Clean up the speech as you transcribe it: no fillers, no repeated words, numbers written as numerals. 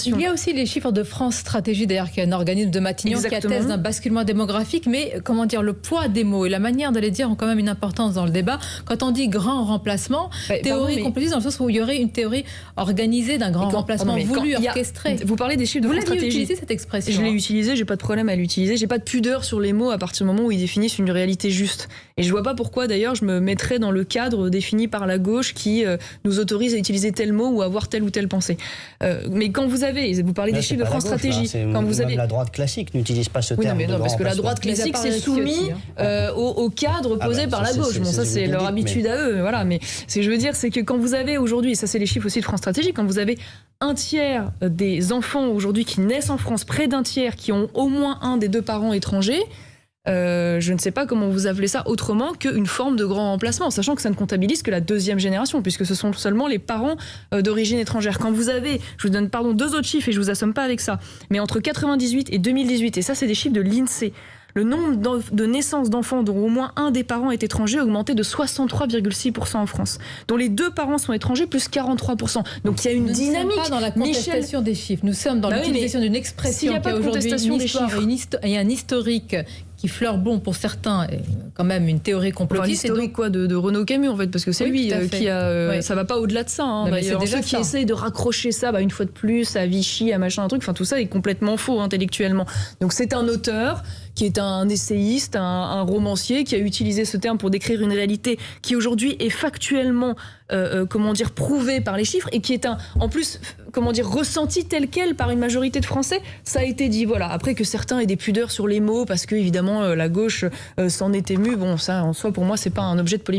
Il y a aussi les chiffres de France Stratégie, d'ailleurs, qui est un organisme de Matignon qui atteste d'un basculement démographique, mais comment dire, le poids des mots et la manière de les dire ont quand même une importance dans le débat. Quand on dit grand remplacement, théorie complotiste dans le sens où il y aurait une théorie organisée d'un grand remplacement voulu, orchestré. Vous parlez des chiffres de France Stratégie. Vous l'avez utilisé cette expression. Je l'ai utilisé, j'ai pas de problème à l'utiliser. J'ai pas de pudeur sur les mots à partir du moment où ils définissent une réalité juste. Et je vois pas pourquoi d'ailleurs je me mettrais dans le cadre défini par la gauche qui nous autorise à utiliser tel mot ou à avoir telle ou telle pensée. Mais quand vous parlez des chiffres de France Stratégie. Quand vous avez la droite classique n'utilise pas ce terme. Non, parce que la droite classique c'est soumis au cadre posé par la gauche. Bon, ça c'est leur habitude à eux. Voilà. Mais ce que je veux dire, c'est que quand vous avez aujourd'hui, et ça c'est les chiffres aussi de France Stratégie, quand vous avez un tiers des enfants aujourd'hui qui naissent en France, près d'un tiers qui ont au moins un des deux parents étrangers. Je ne sais pas comment vous appelez ça autrement qu'une forme de grand remplacement, sachant que ça ne comptabilise que la deuxième génération, puisque ce sont seulement les parents d'origine étrangère. Quand vous avez, je vous donne deux autres chiffres et je vous assomme pas avec ça, mais entre 98 et 2018, et ça c'est des chiffres de l'INSEE, le nombre de naissances d'enfants dont au moins un des parents est étranger a augmenté de 63,6% en France, dont les deux parents sont étrangers, plus 43%. Donc il y a une dynamique. Nous ne sommes pas dans la contestation des chiffres, nous sommes dans l'utilisation d'une expression qui a aujourd'hui une histoire et un historique qui fleure pour certains, quand même une théorie complotiste. L'historique de Renaud Camus en fait, parce que c'est lui qui a. Ça va pas au-delà de ça. D'ailleurs, ceux qui essayent de raccrocher ça, une fois de plus, à Vichy, à machin, un truc. Enfin, tout ça est complètement faux intellectuellement. Donc c'est un auteur qui est un essayiste, un romancier qui a utilisé ce terme pour décrire une réalité qui aujourd'hui est factuellement prouvée par les chiffres et qui est en plus ressentie telle quelle par une majorité de Français. Ça a été dit. Voilà. Après que certains aient des pudeurs sur les mots parce que évidemment la gauche s'en est émue. Bon, ça en soi pour moi c'est pas un objet de polémique.